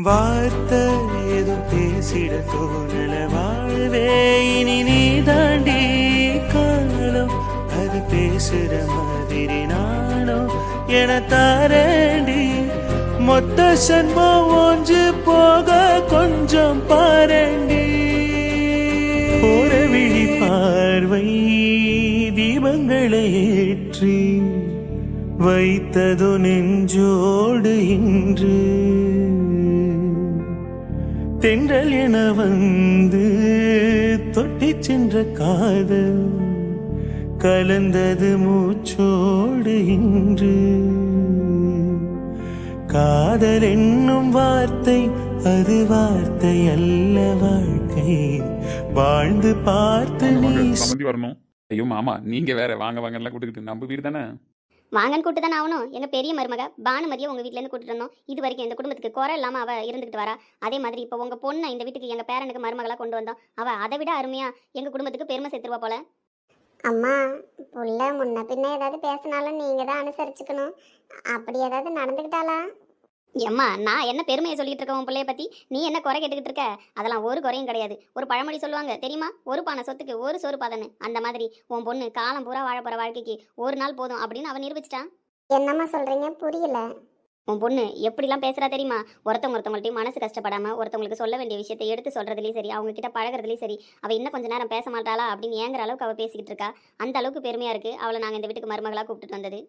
வார்த்தை ஏதும் பேசிட தோணல வாழ்வே இனி நீ தாண்டி காலம் அது பேசுற மாதிரி நானும் என தாரண்டி மொத்த சன்மம் ஒன்று போக கொஞ்சம் பாரண்டி ஒரு விழி பார்வை தீபங்களை ஏற்றி வைத்தது நெஞ்சோடு இன்று தென்றல் என வந்து தொட்டி சென்ற காதல் கலந்தது மூச்சோடு இன்று காதல் என்னும் வார்த்தை அது வார்த்தை அல்ல வாழ்க்கை வாழ்ந்து பார்த்து நீ வரணும். ஐயோ மாமா நீங்க வேற வாங்க வாங்க எல்லாம் கூட்டுக்கிட்டு நம்ம வீடு தானே வாங்கன்னு கூட்டு தானே ஆகணும். எங்கள் பெரிய மருமக பானுமதியை உங்கள் வீட்டிலேருந்து கூட்டிட்டு வந்தோம். இது வரைக்கும் இந்த குடும்பத்துக்கு குறை இல்லாமல் அவள் இருந்துக்கிட்டு வரா. அதே மாதிரி இப்போ உங்கள் பொண்ணை இந்த வீட்டுக்கு எங்கள் பேரனுக்கு மருமகளாக கொண்டு வந்தோம். அவள் அதை விட அருமையாக எங்கள் குடும்பத்துக்கு பெருமை சேர்த்துருவா போல. அம்மா புள்ள முன்ன பின்ன ஏதாவது பேசினாலும் நீங்கள் தான் அனுசரிச்சுக்கணும். அப்படி ஏதாவது நடந்துக்கிட்டாளா? எம்மா நான் என்ன பெருமையை சொல்லிட்டு இருக்கேன் உன் பிள்ளைய பற்றி, நீ என்ன குறை கேட்டுக்கிட்டு இருக்க? அதெல்லாம் ஒரு குறையும் கிடையாது. ஒரு பழமொழி சொல்லுவாங்க தெரியுமா, ஒரு பானை சொத்துக்கு ஒரு சோறு பாதன்னு. அந்த மாதிரி உன் பொண்ணு காலம் பூரா வாழ போகிற வாழ்க்கைக்கு ஒரு நாள் போதும் அப்படின்னு அவன் நிரூபிச்சிட்டான். என்னம்மா சொல்கிறீங்க? புரியல. உன் பொண்ணு எப்படிலாம் பேசுகிறா தெரியுமா? ஒருத்தவங்கள்ட்டையும் மனசு கஷ்டப்படாமல் ஒருத்தவங்களுக்கு சொல்ல வேண்டிய விஷயத்தை எடுத்து சொல்கிறதுலையும் சரி, அவங்க கிட்ட பழகிறதுலையும் சரி, அவள் இன்னும் கொஞ்சம் நேரம் பேச மாட்டாளா அப்படின்னு ஏங்குற அளவுக்கு அவள் பேசிக்கிட்டு இருக்கா. அந்த அளவுக்கு பெருமையாக இருக்குது அவளை நாங்கள் இந்த வீட்டுக்கு மருமகளாக கூப்பிட்டுட்டு வந்தது.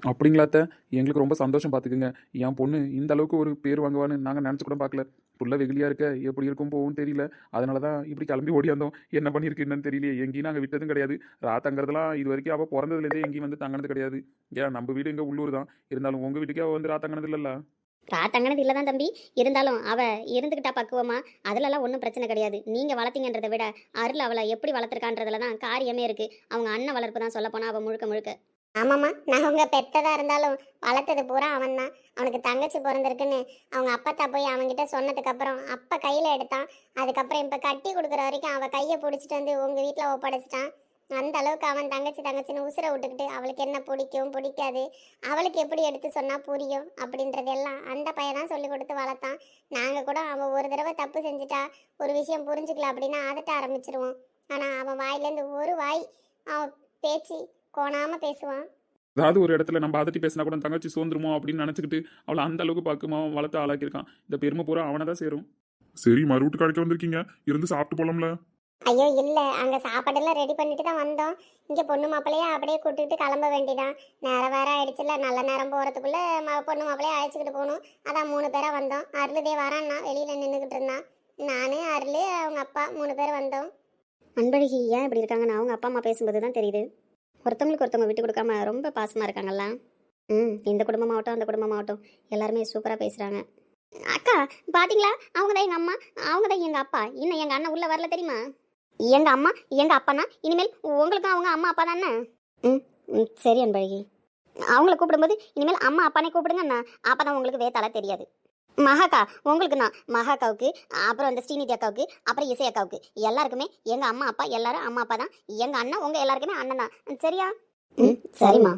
அப்படிங்களாத்த எங்களுக்கு ரொம்ப சந்தோஷம். பார்த்துக்குங்க, என் பொண்ணு இந்த அளவுக்கு ஒரு பேர் வாங்குவான்னு நாங்கள் நினச்சி கூட பார்க்கல. புள்ள வெகுலியாக இருக்க எப்படி இருக்கும் போகும் தெரியல. அதனால தான் இப்படி கிளம்பி ஓடியாந்தோம். என்ன பண்ணியிருக்கு என்னன்னு தெரியலையே. எங்கேயும் நாங்கள் விட்டதும் கிடையாது. ராத்தங்கிறதுலாம் இது வரைக்கும் அவள் பிறந்ததுலேருந்தே எங்கேயும் வந்து தங்கினது கிடையாது. ஏன் நம்ம வீடு இங்கே உள்ளூர் தான் இருந்தாலும் உங்கள் வீட்டுக்கே அவள் வந்து ராத்தங்கினது இல்லைல்ல. ராத்தங்கனது இல்லை தான் தம்பி, இருந்தாலும் அவள் இருந்துக்கிட்டா பக்குவமா, அதிலெல்லாம் ஒன்றும் பிரச்சனை கிடையாது. நீங்கள் வளர்த்தீங்கன்றதை விட அருள் அவளை எப்படி வளர்த்துருக்கான்றதுல தான் காரியமே இருக்குது. அவங்க அண்ணன் வளர்ப்பு தான் சொல்லப்போனால் அவள் முழுக்க முழுக்க. ஆமாம்மா, நான் உங்கள் பெத்ததாக இருந்தாலும் வளர்த்தது பூரா அவன் தான். அவனுக்கு தங்கச்சி பிறந்திருக்குன்னு அவங்க அப்பத்தா போய் அவன்கிட்ட சொன்னதுக்கப்புறம் அப்பா கையில் எடுத்தான். அதுக்கப்புறம் இப்போ கட்டி கொடுக்குற வரைக்கும் அவள் கையை பிடிச்சிட்டு வந்து உங்கள் வீட்டில் ஒப்படைச்சிட்டான். அந்த அளவுக்கு அவன் தங்கச்சின்னு உசுரை விட்டுக்கிட்டு அவளுக்கு என்ன பிடிக்கும் பிடிக்காது, அவளுக்கு எப்படி எடுத்து சொன்னால் புரியும் அப்படின்றதெல்லாம் அந்த பையன் தான் சொல்லி கொடுத்து வளர்த்தான். நாங்கள் கூட அவன் ஒரு தடவை தப்பு செஞ்சுட்டா, ஒரு விஷயம் புரிஞ்சுக்கல அப்படின்னா அதட்ட ஆரம்பிச்சிருவோம். ஆனால் அவன் வாயிலேருந்து ஒரு வாய் அவன் பேச்சு கோணாமல் பேசுவான். அதாவது ஒரு இடத்துல நம்ம அதட்டி பேசினா கூட தங்கச்சி சோந்துருமோ அப்படின்னு நினச்சிக்கிட்டு அவளை அந்த அளவுக்கு பார்க்குமா வளர்த்து ஆளாக்கியிருக்கான். இந்த பெருமை பூரா அவனை தான் சேரும். சரி மறுவிட்டு கடைக்க வந்திருக்கீங்க, இருந்து சாப்பிட்டு போலாம்ல? ஐயோ இல்லை, அங்கே சாப்பாடெல்லாம் ரெடி பண்ணிட்டு தான் வந்தோம். இங்கே பொண்ணு மாப்பிள்ளையே அப்படியே கூட்டிகிட்டு கிளம்ப வேண்டிதான். நேரம் வேற ஆயிடுச்சுல, நல்ல நேரம் போகிறதுக்குள்ளே பொண்ணு மாப்பிள்ளையே அழைச்சிக்கிட்டு போகணும். அதான் 3 பேராக வந்தோம். அருளுதே வரான்னா வெளியில் நின்றுக்கிட்டு இருந்தான். நான் அருள் அவங்க அப்பா 3 பேர் வந்தோம். அன்பழகி ஏன் இப்படி இருக்காங்கன்னு அவங்க அப்பா அம்மா பேசும்போது தான் தெரியுது. ஒருத்தவங்களுக்கு ஒருத்தவங்க விட்டு கொடுக்காம ரொம்ப பாசமாக இருக்காங்கல்ல. இந்த குடும்பமாகட்டும் அந்த குடும்பமாகட்டும் எல்லாருமே சூப்பராக பேசுகிறாங்க. அக்கா பார்த்தீங்களா, அவங்க தான் எங்கள் அம்மா, அவங்க தான் எங்கள் அப்பா. இன்னும் எங்கள் அண்ணன் உள்ளே வரல தெரியுமா? எங்கள் அம்மா எங்கள் அப்பானா இனிமேல் உங்களுக்கும் அவங்க அம்மா அப்பா தானே? சரி அன்பழகி, அவங்கள கூப்பிடும்போது இனிமேல் அம்மா அப்பானே கூப்பிடுங்கண்ணா. அப்போ தான் உங்களுக்கு வேத்தால தெரியாது. மகாக்கா உங்களுக்குண்ணா, மகாக்காவுக்கு, அப்புறம் அந்த ஸ்ரீநிதி அக்காவுக்கு, அப்புறம் இசை அக்காவுக்கு எல்லாருக்குமே எங்கள் அம்மா அப்பா எல்லாரும் அம்மா அப்பா தான். எங்கள் அண்ணன் உங்கள் எல்லாருக்குமே அண்ணன் தான். சரியா? சரிம்மா.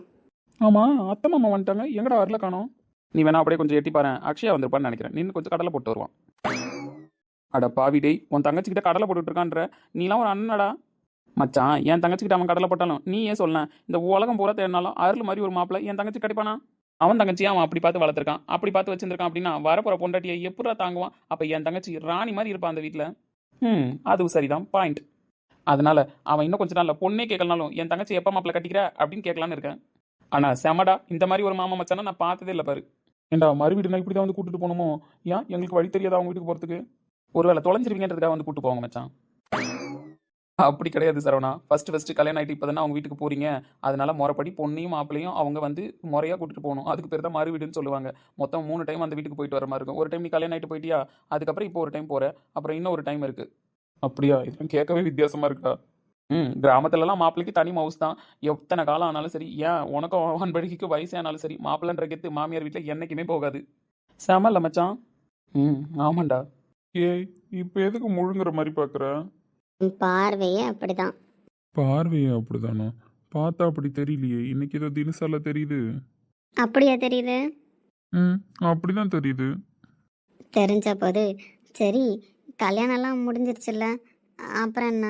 ஆமாம் அத்தை மாமா வந்துட்டாங்க, எங்கடா வரல காணோம்? நீ வேணா அப்படியே கொஞ்சம் எட்டி பாரு, அக்ஷயா வந்திருப்பான்னு நினைக்கிறேன். நின்று கொஞ்சம் கடலை போட்டு வருவான். அட பாவி டேய், உன் தங்கச்சிக்கிட்ட கடலை போட்டுட்டு இருக்கான்ற, நீலாம் ஒரு அண்ணனடா. மச்சான் என் தங்கச்சிக்கிட்ட அவன் கடலை போட்டாலும் நீ ஏன் சொல்ல, இந்த உலகம் பூரா தேடினாலும் அருள் மாதிரி ஒரு மாப்பிள்ளை என் தங்கச்சி கிடைப்பானா? அவன் தங்கச்சியை அவன் அப்படி பார்த்து வளர்த்துருக்கான், அப்படி பார்த்து வச்சிருக்கான் அப்படின்னா வரப்போற பொண்டாட்டியை எப்படா தாங்குவான்? அப்போ என் தங்கச்சி ராணி மாதிரி இருப்பான் அந்த வீட்டில். அதுவும் சரிதான், பாயிண்ட். அதனால அவன் இன்னும் கொஞ்ச நாள்ல பொண்ணே கேட்கலனாலும் என் தங்கச்சி எப்போ மாப்பிள்ளை கட்டிக்கிற அப்படின்னு கேட்கலான்னு இருக்கேன். ஆனா செமடா, இந்த மாதிரி ஒரு மாமா மச்சானா நான் பார்த்ததே இல்லை பாரு. ஏண்டா மறுவீடுனா இப்படி தான் வந்து கூட்டிட்டு போகணுமோ? ஏன் எங்களுக்கு வழி தெரியாதா அவங்க வீட்டுக்கு போகிறதுக்கு? ஒருவேளை தொலைஞ்சிருவீங்கன்றதுக்காக வந்து கூட்டு போவாங்க மச்சான். அப்படி கிடையாது சரவணா. ஃபர்ஸ்ட் கல்யாணம் ஆகிட்டு இப்போ தானே அவங்க வீட்டுக்கு போகிறீங்க. அதனால முறைப்படி பொண்ணையும் மாப்பிளையும் அவங்க வந்து முறையாக கூட்டிட்டு போகணும். அதுக்கு பேர் தான் மறு வீடுன்னு சொல்லுவாங்க. மொத்தம் 3 டைம் அந்த வீட்டுக்கு போயிட்டு வர மாதிரி இருக்கும். ஒரு டைம் நீ கல்யாணம் ஆகிட்டு போயிட்டியா, அதுக்கப்புறம் இப்போ ஒரு டைம் போகிற, அப்புறம் இன்னும் ஒரு டைம் இருக்குது. அப்படியா? இதெல்லாம் கேட்கவே வித்தியாசமாக இருக்கா? கிராமத்துலலாம் மாப்பிள்ளைக்கு தனி மவுஸ் தான். எத்தனை காலம் ஆனாலும் சரி, ஏன் உனக்கும் அன்பழகிக்கு வயசே ஆனாலும் சரி, மாப்பிள்ளன்ற கெத்து மாமியார் வீட்டில் என்றைக்குமே போகாது. செமல்ல மச்சான். ஆமாண்டா. ஏய் இப்போ எதுக்கு முழுங்குற மாதிரி பார்க்குற? பார்வையே அப்படிதான். பார்வையே அப்படிதானா? பார்த்தா அப்படி தெரியலையே. இன்னைக்கு ஏதோ தினசால தெரியுது. அப்படியா தெரியுது? அப்படிதான் தெரியுது. தெரிஞ்ச போது சரி, கல்யாணம்லாம் முடிஞ்சிருச்சுல்ல, அப்புறம் என்ன?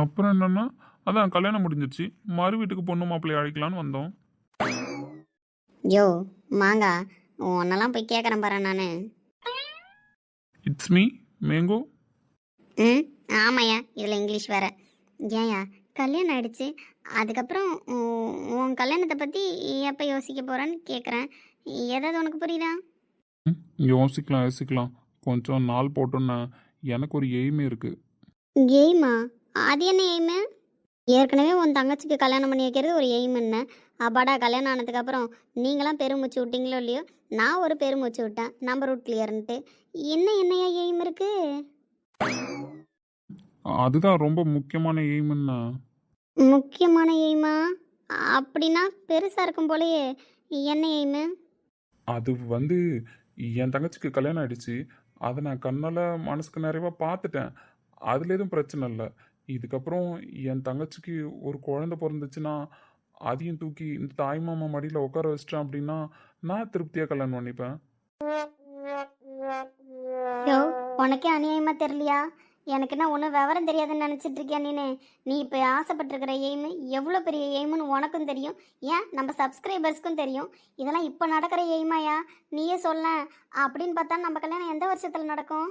அப்புறம் என்னன்னா, அதான் கல்யாணம் முடிஞ்சிருச்சு. மறு வீட்டுக்கு பொண்ணு மாப்பிள்ளைய அழைக்கலான்னு வந்தோம். யோ மாங்கா, உன்னெல்லாம் போய் கேட்குறேன் பாரு நான். It's me mango. ம் ஆமாய்யா, இதில் இங்கிலீஷ் வேற. ஏன்யா கல்யாணம் ஆயிடுச்சு, அதுக்கப்புறம் உன் கல்யாணத்தை பற்றி எப்போ யோசிக்க போகிறேன்னு கேட்குறேன். ஏதாவது உனக்கு புரியுதா? யோசிக்கலாம் யோசிக்கலாம். கொஞ்சம் நாள் போட்டோன்னு எனக்கு ஒரு எய்மே இருக்குது. எய்மா? அது என்ன எய்மு? ஏற்கனவே உன் தங்கச்சிக்கு கல்யாணம் பண்ணி வைக்கிறது ஒரு எய்ம் என்ன? அப்பாடா கல்யாணம் ஆனதுக்கப்புறம் நீங்களாம் பெருமூச்சு விட்டீங்களோ இல்லையோ, நான் ஒரு பெருமூச்சு விட்டேன், நம்பர் ரூட் கிளியர்ன்ட்டு. என்னையா எய்ம் இருக்கு? அதுதான் ரொம்ப முக்கியமான எய்முன்னா. முக்கியமான எய்மா? அப்படின்னா பெருசாக இருக்கும் போலயே. என்ன எய்மு? அது வந்து என் தங்கச்சிக்கு கல்யாணம் ஆயிடுச்சு. அதை நான் கண்ணால் மனசுக்கு நிறைவா பார்த்துட்டேன். அதில் எதுவும் பிரச்சனை இல்லை. இதுக்கப்புறம் என் தங்கச்சிக்கு ஒரு குழந்தை பிறந்துச்சுன்னா அதையும் தூக்கி இந்த தாய்மாமா மடியில் உட்கார வச்சிட்டேன் அப்படின்னா நான் திருப்தியாக கல்யாணம் பண்ணிப்பேன். யோ உனக்கே அநியாயமா தெரியலையா? எனக்குன்னா ஒன்றும் விவரம் தெரியாதுன்னு நினச்சிட்டு இருக்கியா நீனு? நீ இப்போ ஆசைப்பட்டிருக்கிற எய்மு எவ்வளோ பெரிய எய்முன்னு உனக்கும் தெரியும், ஏன் நம்ம சப்ஸ்கிரைபர்ஸ்க்கும் தெரியும். இதெல்லாம் இப்போ நடக்கிற எய்மாயா? நீயே சொல்ல. அப்படின்னு பார்த்தா நம்ம கல்யாணம் எந்த வருஷத்தில் நடக்கும்?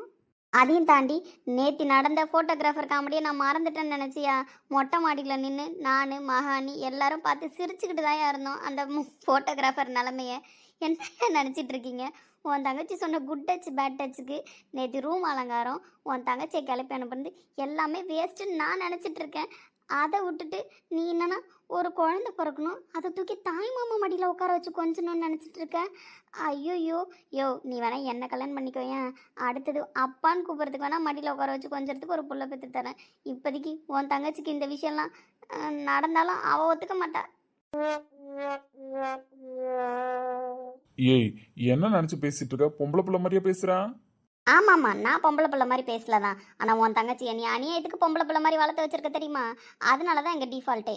அதையும் தாண்டி நேற்று நடந்த ஃபோட்டோகிராஃபர் காமெடியை நான் மறந்துட்டேன்னு நினச்சியா? மொட்டை மாடியில் நின்று நான் மகானி எல்லாரும் பார்த்து சிரிச்சுக்கிட்டு தான் இருந்தோம் அந்த ஃபோட்டோகிராஃபர் நிலமைய. என்ன நினச்சிட்டு இருக்கீங்க? உன் தங்கச்சி சொன்ன குட் டச் பேட் டச்சுக்கு நேற்று ரூம் அலங்காரம், உன் தங்கச்சியை கிளப்பி அனுப்புறது எல்லாமே வேஸ்ட்டுன்னு நான் நினச்சிட்டு இருக்கேன். அதை விட்டுட்டு நீ என்னன்னா ஒரு குழந்தை பிறக்கணும், அதை தூக்கி தாய் மாமா மடியில் உட்கார வச்சு கொஞ்சணும்னு நினச்சிட்டு இருக்க. ஐயோயோ யோ, நீ வேணா என்ன கல்யாணம் பண்ணிக்கோயேன், அடுத்தது அப்பான்னு கூப்பிட்றதுக்கு வேணா மடியில் உட்கார வச்சு கொஞ்சத்துக்கு ஒரு புள்ள பெற்று தரேன். இப்போதைக்கு உன் தங்கச்சிக்கு இந்த விஷயம்லாம் நடந்தாலும் அவள் ஒத்துக்க மாட்டா. ஏய், என்ன நினச்சி பேசிட்டு இருக்க? பொம்பளை பிள்ளை மாதிரியே பேசுகிறான். ஆமாம்மா, நான் பொம்பளை பிள்ளை மாதிரி பேசல தான். ஆனால் உன் தங்கச்சி நீ அநியாயத்துக்கு பொம்பளை பிள்ளை மாதிரி வளர்த்து வச்சிருக்க தெரியுமா? அதனால தான் எங்கள் டிஃபால்ட்டே.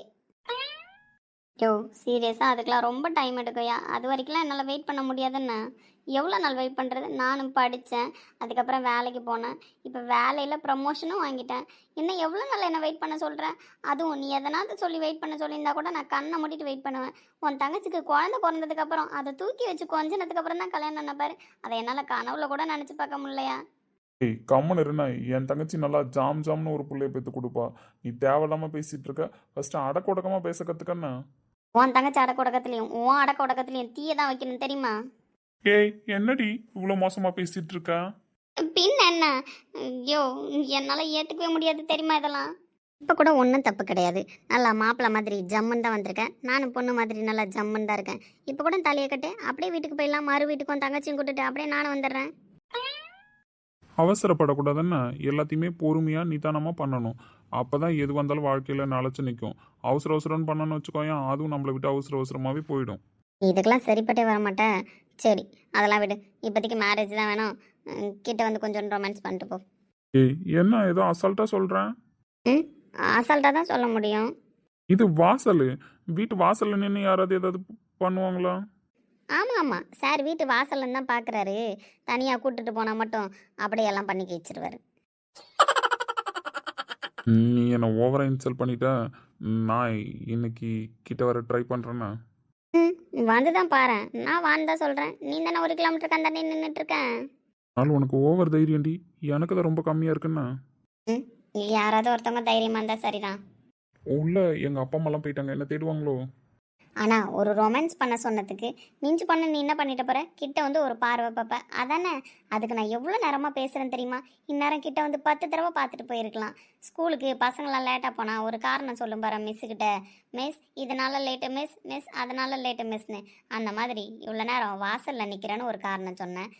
யோ சீரியஸாக அதுக்கெலாம் ரொம்ப டைம் எடுக்கும்யா. அது வரைக்கும்லாம் என்னால் வெயிட் பண்ண முடியாதுன்னு. எவ்வளோ நாள் வெயிட் பண்ணுறது? நானும் படித்தேன், அதுக்கப்புறம் வேலைக்கு போனேன், இப்போ வேலையில் ப்ரமோஷனும் வாங்கிட்டேன். இன்னும் எவ்வளோ நாள் என்ன வெயிட் பண்ண சொல்கிறேன்? அதுவும் நீ எதனாவது சொல்லி வெயிட் பண்ண சொல்லியிருந்தா கூட நான் கண்ணை மூடிட்டு வெயிட் பண்ணுவேன். உன் தங்கச்சிக்கு குழந்தை பிறந்ததுக்கப்புறம் அதை தூக்கி வச்சு கொஞ்சனதுக்கப்புறம் தான் கல்யாணம் பண்ண பாரு. அதை என்னால் கனவுல கூட நினச்சி பார்க்க முடியலையா? ஏய், கம்மன் இருண்ணா. என் தங்கச்சி நல்லா ஜாம் ஜாம்னு ஒரு பிள்ளைய பெற்று கொடுப்பா. நீ தேவையில்லாமல் பேசிட்டு இருக்க. ஃபஸ்ட்டு அடக்க உடக்கமாக பேச கற்றுக்கண்ணா. உன் தங்கச்சி அடக்க உடக்கத்துலையும் உன் அடக்க உடக்கத்துலையும் தீயை தான் வைக்கணும் தெரியுமா? ஏய், என்னடி இவ்வளோ மோசமாக பேசிட்டு இருக்க? பின் என்ன? ஐயோ என்னால் ஏற்றுக்கவே முடியாது தெரியுமா இதெல்லாம். இப்போ கூட ஒன்றும் தப்பு கிடையாது, நல்லா மாப்பிள்ளை மாதிரி ஜம்முன்னு தான் வந்திருக்கேன். நானும் பொண்ணு மாதிரி நல்லா ஜம்முன்னு தான் இருக்கேன். இப்போ கூட தலையை கட்டு அப்படியே வீட்டுக்கு போயிடலாம், மறு வீட்டுக்கும் தங்கச்சியும் கூட்டுட்டு அப்படியே நானும் வந்துடுறேன். அவசரப்படக்கூடாதுன்னு எல்லாத்தையுமே பொறுமையாக நிதானமாக பண்ணணும். அப்போ தான் எது வந்தாலும் வாழ்க்கையில் நிலச்சி நிற்கும். அவசர அவசரம்னு பண்ணணும்னு வச்சுக்கோயேன், அதுவும் நம்மளை விட்டு அவசர அவசரமாகவே போயிடும். இதுக்கெல்லாம் சரிப்பட்டே வர மாட்டேன். சரி அதெல்லாம் விடு, இப்போதைக்கு மேரேஜ் தான் வேணும். கிட்ட வந்து கொஞ்சம் ரொமான்ஸ் பண்ணிட்டு போ. ஏய், என்ன ஏதோ அசால்ட்டாக சொல்கிறேன்? ம் அசால்ட்டாக தான் சொல்ல முடியும். இது வாசல். வீட்டு வாசலில் நின்று யாராவது ஏதாவது பண்ணுவாங்களா? ஆமாம் ஆமாம், சார் வீட்டு வாசல்ல தான் பார்க்குறாரு. தனியாக கூட்டிட்டு போனால் மட்டும் அப்படியெல்லாம் பண்ணி வச்சிருவாரு. நீ என்னை ஓவராக இன்சல்ட் பண்ணிட்ட. நான் இன்னைக்கு கிட்ட வர ட்ரை பண்ணுறேன்னா. ம் வந்து தான் பாரு, நான் வான்னு தான் சொல்கிறேன். நீ தானே 1 கிலோமீட்டருக்கு அந்த நின்றுட்டுருக்கேன். அதனால உனக்கு ஓவர் தைரியம்டி. எனக்கு தான் ரொம்ப கம்மியாக இருக்குன்னா. ம் யாராவது ஒருத்தவங்க தைரியமாக இருந்தால் சரிதான். உள்ள எங்கள் அப்பா அம்மாலாம் போயிட்டாங்க, என்ன தேடுவாங்களோ? ஆனால் ஒரு ரொமான்ஸ் பண்ண சொன்னதுக்கு மிஞ்சி பண்ண நீ என்ன பண்ணிட்டு போகிற? கிட்ட வந்து ஒரு பார்வை பார்ப்ப அதானே? அதுக்கு நான் எவ்வளோ நேரமாக பேசுகிறேன் தெரியுமா? இந்நேரம் கிட்ட வந்து 10 தடவை பார்த்துட்டு போயிருக்கலாம். ஸ்கூலுக்கு பசங்களாம் லேட்டாக போனால் ஒரு காரணம் சொல்லும் பாரு மிஸ்ஸுக்கிட்ட. மிஸ் இதனால் லேட்டு மிஸ், மிஸ் அதனால் லேட்டு மிஸ்னு. அந்த மாதிரி இவ்வளோ நேரம் வாசலில் நிற்கிறேன்னு ஒரு காரணம் சொன்னேன்.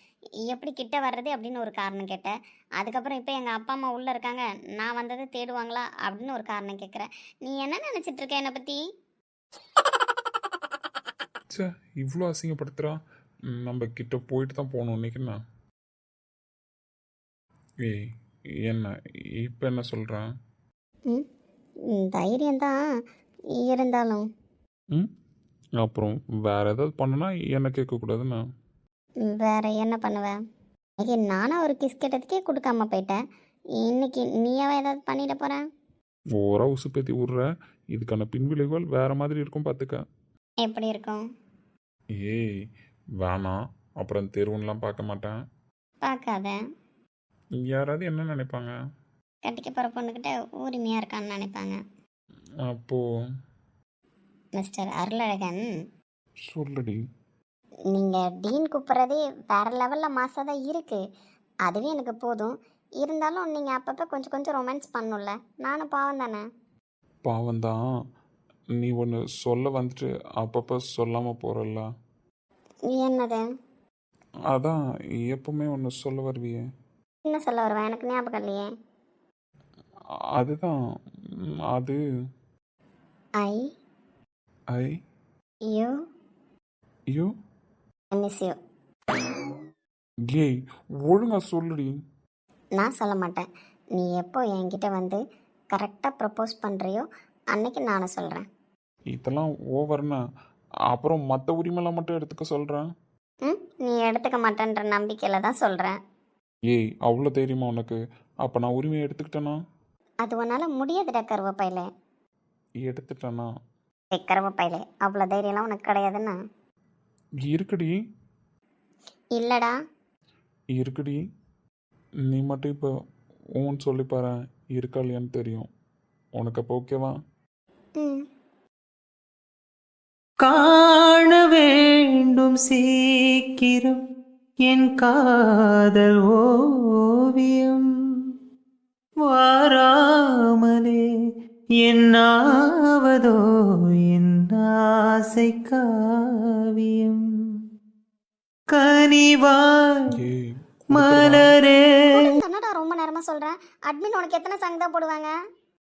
எப்படி கிட்ட வர்றது அப்படின்னு ஒரு காரணம் கேட்டேன். அதுக்கப்புறம் இப்போ எங்கள் அப்பா அம்மா உள்ளே இருக்காங்க, நான் வந்ததை தேடுவாங்களா அப்படின்னு ஒரு காரணம் கேட்குறேன். நீ என்ன நினச்சிட்டு இருக்க என்னை பற்றி? சே, இவ்வளோ அசிங்கப்படுத்துகிறா. நம்ம கிட்ட போயிட்டு தான் போகணும் இன்னைக்குண்ணா. ஏய், என்ன இப்போ என்ன சொல்கிறேன்? தைரியம்தான் இருந்தாலும். ம் அப்புறம் வேறு ஏதாவது பண்ணுனா என்ன கேட்கக்கூடாதுண்ணா. வேற என்ன பண்ணுவேன்? இன்னைக்கு நானும் ஒரு கிஸ் கேட்டதுக்கே கொடுக்காம போயிட்டேன். இன்னைக்கு நீயாவா ஏதாவது பண்ணிட போகிறேன்? ஓரா உசுப்பேத்தி விட்ற, இதுக்கான பின்விளைவுகள் வேற மாதிரி இருக்கும் பார்த்துக்க. எப்படி இருக்கும்? ஏய் வேணாம், அப்புறம் தெருவுன்னெலாம் பார்க்க மாட்டேன். பார்க்காத. யாராவது என்ன நினைப்பாங்க? கட்டிக்க போகிற பொண்ணுக்கிட்ட உரிமையாக இருக்கான்னு நினைப்பாங்க. அப்போது மிஸ்டர் அருளழகன், சொல்லுடி. நீங்கள் டீன் கூப்பிட்றதே வேறு லெவலில் மாசாக தான் இருக்குது. அதுவே எனக்கு போதும். இருந்தாலும் நீங்கள் அப்பப்போ கொஞ்சம் கொஞ்சம் ரொமான்ஸ் பண்ணணும்ல. நானும் பாவம் தானே. பாவம்தான், நீ ஒன்று சொல்ல வந்துட்டு அப்பப்போ சொல்லாமல் போகிறல்ல. என்னது? அதான் எப்பவுமே ஒன்று சொல்ல வருவியே. என்ன சொல்ல வருவேன்? எனக்கு ஞாபகம் இல்லையே. அதுதான் அது I I you you miss you. கேய் ஒழுங்கா சொல்லுடி. நான் சொல்ல மாட்டேன். நீ எப்போ என்கிட்ட வந்து கரெக்டாக ப்ரப்போஸ் பண்ணுறியோ அன்னைக்கு நானும் சொல்கிறேன். இதெல்லாம் ஓவர்னா அப்புறம் மற்ற உரிமைலாம் மட்டும் எடுத்துக்க சொல்கிறேன். நீ எடுத்துக்க மாட்டேன்ற நம்பிக்கையில் தான் சொல்கிறேன். ஏய் அவ்வளோ தைரியமா உனக்கு? அப்போ நான் உரிமையை எடுத்துக்கிட்டேனா? அது உன்னால் முடியாதுடா கருவப்பையில. எடுத்துட்டேனா? கருவப்பையில அவ்வளோ தைரியம்லாம் உனக்கு கிடையாதுன்னா? இருக்குடி இல்லைடா. இருக்குடி. நீ மட்டும் இப்போ ஊன்னு சொல்லி பாரு, இருக்கா இல்லையான்னு தெரியும் உனக்கு. அப்போ ஓகேவா? ம் காண வேண்டும் சீக்கிரம் என் காதல் ஓவியம், வாராமலே என்னாவதோ என் ஆசை காவியம், கனிவாய் ஏய் மலரே. என்னடா ரொம்ப நேரமாக சொல்கிறேன். அட்மின் உனக்கு எத்தனை சாங் தான் போடுவாங்க?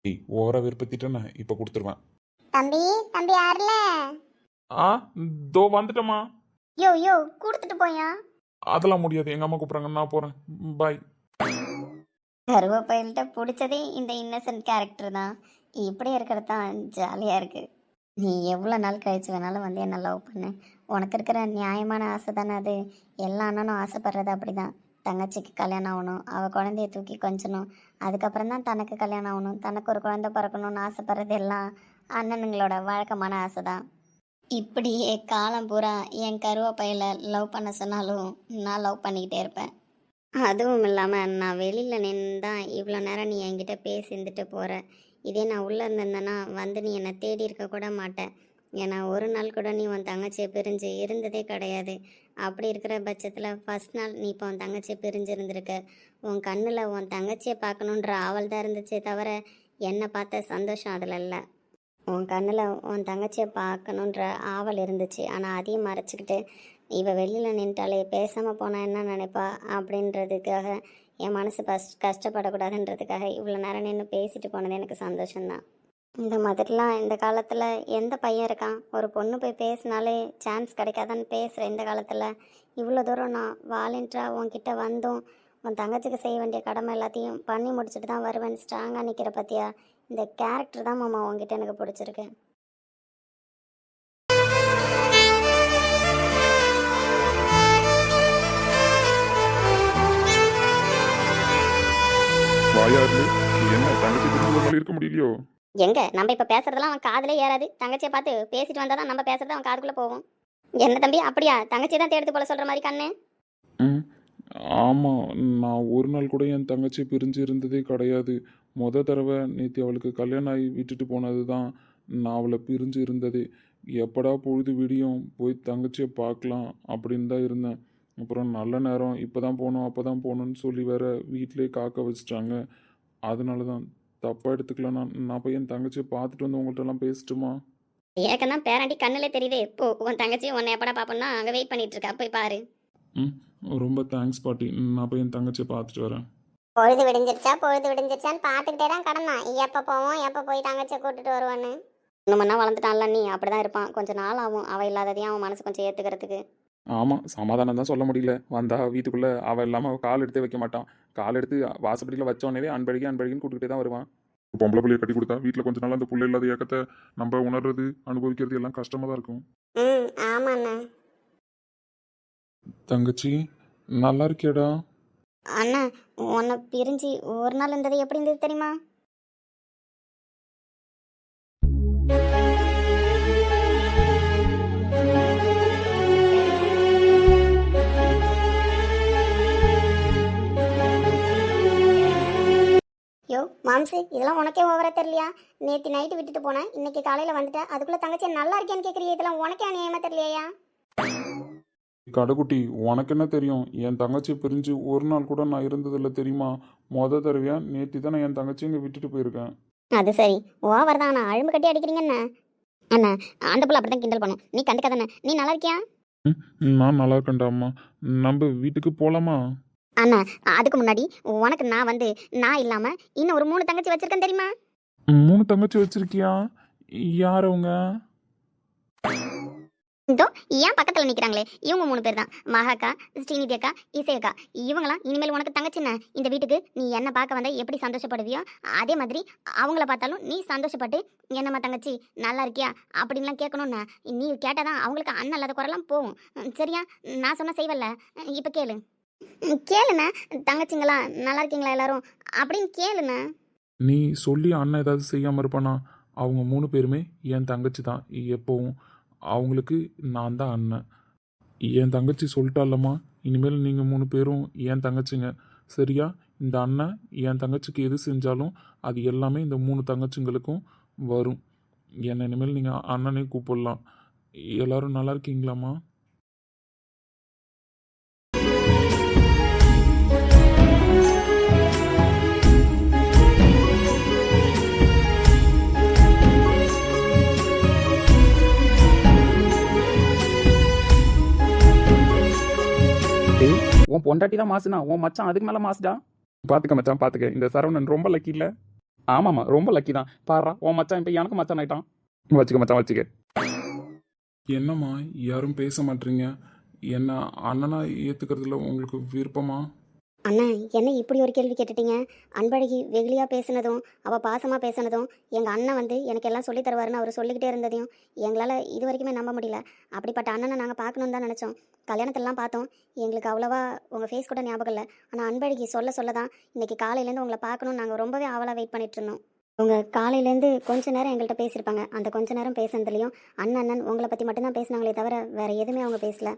ஏய் ஓவரா விருப்பத்திட்டேன்னா இப்போ கொடுத்துருவேன். தம்பி தம்பி அருள, ஆ தோ வந்துட்டேம்மா. யோ யோ கொடுத்துட்டு போயா. அதெல்லாம் முடியாது, எங்கள் அம்மா கூப்பிட்றாங்க, நான் போகிறேன். பாய். கருவப்பையில்கிட்ட பிடிச்சதே இந்த இன்னசென்ட் கேரக்டர் தான். இப்படி இருக்கிறது தான் ஜாலியாக இருக்குது. நீ எவ்வளோ நாள் கழிச்சு வேணாலும் வந்து என்ன லவ் பண்ணு. உனக்கு இருக்கிற நியாயமான ஆசை தானே அது. எல்லா அண்ணனும் ஆசைப்படுறது அப்படி தான். தங்கச்சிக்கு கல்யாணம் ஆகணும், அவள் குழந்தைய தூக்கி கொஞ்சணும், அதுக்கப்புறம் தான் தனக்கு கல்யாணம் ஆகணும், தனக்கு ஒரு குழந்தை பிறக்கணும்னு ஆசைப்படுறது எல்லாம் அண்ணனுங்களோட வழக்கமான ஆசை தான். இப்படியே காலம் பூரா என் கருவப்பையில் லவ் பண்ண சொன்னாலும் நான் லவ் பண்ணிக்கிட்டே இருப்பேன். அதுவும் இல்லாமல் நான் வெளியில் நின்று தான் இவ்வளோ நேரம் நீ என்கிட்ட பேசியிருந்துட்டு போகிற. இதே நான் உள்ளே இருந்திருந்தேன்னா வந்து நீ என்னை தேடி இருக்க கூட மாட்டேன். ஏன்னா ஒரு நாள் கூட நீ உன் தங்கச்சியை பிரிஞ்சு இருந்ததே கிடையாது. அப்படி இருக்கிற பட்சத்தில் ஃபஸ்ட் நாள் நீ இப்போ உன் தங்கச்சியை பிரிஞ்சு இருந்திருக்க. உன் கண்ணில் உன் தங்கச்சியை பார்க்கணுன்ற ஆவல் தான் இருந்துச்சே தவிர என்னை பார்த்த சந்தோஷம் அதில் இல்லை. உன் கண்ணில் உன் தங்கச்சியை பார்க்கணுன்ற ஆவல் இருந்துச்சு. ஆனால் அதையும் மறைச்சிக்கிட்டு இவள் வெளியில் நின்ட்டாலே பேசாமல் போனால் என்ன நினைப்பா அப்படின்றதுக்காக என் மனசு கஷ்டப்படக்கூடாதுன்றதுக்காக இவ்வளோ நேரம் நின்று பேசிட்டு போனது எனக்கு சந்தோஷம்தான். இந்த மாதிரிலாம் இந்த காலத்தில் எந்த பையன் இருக்கான்? ஒரு பொண்ணு போய் பேசினாலே சான்ஸ் கிடைக்காதான்னு பேசுகிற இந்த காலத்தில் இவ்வளோ தூரம் நான் வாலண்டியராக உன்கிட்ட வந்தும் உன் தங்கச்சிக்கு செய்ய வேண்டிய கடமை எல்லாத்தையும் பண்ணி முடிச்சுட்டு தான் வருவேன் ஸ்ட்ராங்காக நிற்கிற பற்றியா? இந்த கேரக்டர் தான் மாமா உங்ககிட்ட எனக்கு பிடிச்சிருக்கு. வாயாரு என்ன தங்கச்சி திரும்ப இருக்க முடியலையோ? எங்க நம்ம இப்போ பேசுறதெல்லாம் அவன் காதிலே ஏறாது. தங்கச்சியை பார்த்து பேசிட்டு வந்தால் தான் நம்ம பேசுறது அவன் காதுக்குள்ளே போகும். என்ன தம்பி அப்படியா? தங்கச்சி தான் தேடுத்து போல சொல்கிற மாதிரி கண்ணு. ம் ஆமாம், நான் ஒரு நாள் கூட என் தங்கச்சி பிரிஞ்சு இருந்ததே கிடையாது. தடவை நேற்று அவளுக்கு கல்யாணம் ஆகி விட்டுட்டு போனது தான் நான் அவளை பிரிஞ்சு இருந்ததே. எப்படா பொழுது விடியும் போய் தங்கச்சியை பார்க்கலாம் அப்படின்னு தான் இருந்தேன். அப்புறம் நல்ல நேரம் இப்போ தான் போகணும் அப்போ தான் போகணுன்னு சொல்லி வேற வீட்டிலே காக்க வச்சிட்டாங்க. அதனால தான் தப்பாக எடுத்துக்கலாம். நான் போய் என் தங்கச்சியை பார்த்துட்டு வந்து உங்கள்கிட்டலாம் பேசட்டுமா? எனக்கு தான் பேராண்டி கண்ணிலே தெரியுதே. போ, உன் தங்கச்சி உன்னை எப்படா பார்ப்போம்னா அங்கே வெயிட் பண்ணிட்டு இருக்கா, போய் பாரு. ம் ரொம்ப தேங்க்ஸ் பாட்டி, நான் போய் என் தங்கச்சியை பார்த்துட்டு வரேன். பொழுது விடிஞ்சிருச்சான்னு பார்த்துக்கிட்டே தான் கிடந்தான். எப்போ போவோம் எப்போ போய் தங்கச்சியை கூட்டிட்டு வருவான்னு. இன்னும் வளர்ந்துட்டான்ல, நீ அப்படி தான் இருப்பான். கொஞ்சம் நாள் ஆகும் அவள் இல்லாததையும் அவன் மனசு கொஞ்சம் ஏற்றுக்கிறதுக்கு. ஆமாம், சமாதானம் தான் சொல்ல முடியல. வந்தா வீட்டுக்குள்ளே அவள் இல்லாமல் கால் எடுத்தே வைக்க மாட்டான். கால் எடுத்து வாசப்படியில் வச்சோடனே அன்பழகின்னு கூட்டிகிட்டே தான் வருவான். பொம்பளை பிள்ளையை கட்டி கொடுத்தா வீட்டில் கொஞ்ச நாள் அந்த பிள்ளை இல்லாத இயக்கத்தை நம்ம உணர்றது அனுபவிக்கிறது எல்லாம் கஷ்டமாக தான் இருக்கும். ஆமாண்ணா. தங்கச்சி நல்லா இருக்கியடா? அண்ணா, உன்னை பிரிஞ்சு ஒரு நாள் இருந்தது எப்படி இருந்தது தெரியுமா? யோ மாம்சு, இதெல்லாம் உனக்கே ஓவரா தெரியலையா? நேற்று நைட்டு விட்டுட்டு போனேன், இன்னைக்கு காலையில் வந்துட்டேன், அதுக்குள்ளே தங்கச்சி நல்லா இருக்கேன்னு கேட்குறிய, இதெல்லாம் உனக்கே அநியாயமா தெரியலையா? கடைக்குட்டி, உனக்கு என்ன தெரியும்? என் தங்கச்சி பிரிஞ்சு ஒரு நாள் கூட நான் இருந்ததில்ல தெரியுமா? தடவையா நேற்று தான் நான் என் தங்கச்சி இங்கே விட்டுட்டு போயிருக்கேன். அது சரி, ஓவர் தான். நான் அழும்பு கட்டி அடிக்கிறீங்க என்ன? அண்ணா, அந்த பிள்ளை அப்படிதான் கிண்டல் பண்ணும், நீ கண்டுக்காதானே. நீ நல்லா இருக்கியா? நான் நல்லா இருக்கேன்டா அம்மா. நம்ம வீட்டுக்கு போகலாமா? அண்ணா, அதுக்கு முன்னாடி உனக்கு நான் இல்லாமல் இன்னும் ஒரு 3 தங்கச்சி வச்சிருக்கேன் தெரியுமா? 3 தங்கச்சி வச்சிருக்கியா? யார் அவங்க? இதோ ஏன் பக்கத்தில் நிற்கிறாங்களே, இவங்க 3 பேர் தான். மகாக்கா, ஸ்ரீநிதி அக்கா, இசை அக்கா. இவங்களாம் இனிமேல் உனக்கு தங்கச்சின்னு. இந்த வீட்டுக்கு நீ என்ன பார்க்க வந்தால் எப்படி சந்தோஷப்படுவியோ அதே மாதிரி அவங்கள பார்த்தாலும் நீ சந்தோஷப்பட்டு என்னம்மா தங்கச்சி நல்லா இருக்கியா அப்படின்லாம் கேட்கணும்னா நீ கேட்டால் தான் அவங்களுக்கு அண்ணன் இல்லாத குறைலாம் போகும். சரியா? நான் சொன்ன செய்வல்ல, இப்போ கேளு. கேளுண்ணா, தங்கச்சிங்களா நல்லா இருக்கீங்களா எல்லாரும் அப்படின்னு கேளுண்ணா. நீ சொல்லி அண்ணன் ஏதாவது செய்யாமல் இருப்பானா? அவங்க 3 பேருமே என் தங்கச்சி தான் எப்போவும். அவங்களுக்கு நான் தான் அண்ணன். என் தங்கச்சி சொல்லிட்டாலம்மா, இனிமேல் நீங்கள் 3 பேரும் என் தங்கச்சிங்க. சரியா? இந்த அண்ணன் என் தங்கச்சிக்கு எது செஞ்சாலும் அது எல்லாமே இந்த 3 தங்கச்சிங்களுக்கும் வரும். என்னை இனிமேல் நீங்கள் அண்ணனே கூப்பிடலாம். எல்லாரும் நல்லா இருக்கீங்களாம்மா? டேய், உன் பொண்டாட்டி தான் மாசுனா உன் மச்சான் அதுக்கு மேலே மாசுடா. பார்த்துக்க மச்சான், பார்த்துக்க. இந்த சரவணன் ரொம்ப லக்கி இல்லை? ஆமாம்மா, ரொம்ப லக்கி தான். பாரா, உன் மச்சான் இப்போ எனக்கு மச்சான் ஆயிட்டான். வச்சுக்க மச்சான், வச்சுக்க. என்னம்மா யாரும் பேச மாட்டீங்க? என்ன அண்ணனா ஏற்றுக்கிறதுல உங்களுக்கு விருப்பமா? அண்ணா, என்ன இப்படி ஒரு கேள்வி கேட்டுட்டீங்க? அன்பழகி வெகுளியாக பேசுனதும் அவள் பாசமாக பேசுனதும் எங்கள் அண்ணன் எனக்கு எல்லாம் சொல்லி தருவாருன்னு அவர் சொல்லிக்கிட்டே இருந்ததையும் எங்களால் இது வரைக்குமே நம்ப முடியல. அப்படிப்பட்ட அண்ணனை நாங்கள் பார்க்கணுன்னு தான் நினச்சோம். கல்யாணத்திலலாம் பார்த்தோம், எங்களுக்கு அவ்வளோவா உங்கள் ஃபேஸ் கூட ஞாபகம் இல்லை. ஆனால் அன்பழகி சொல்ல தான் இன்றைக்கி காலையிலேருந்து உங்களை பார்க்கணுன்னு நாங்கள் ரொம்பவே ஆவலாக வெயிட் பண்ணிட்டு இருந்தோம். உங்கள் காலையிலேருந்து கொஞ்ச நேரம் எங்கள்கிட்ட பேசியிருப்பாங்க. அந்த கொஞ்ச நேரம் பேசுனதுலேயும் அண்ணன் உங்களை பற்றி மட்டும்தான் பேசினாங்களே தவிர வேறு எதுவுமே அவங்க பேசல.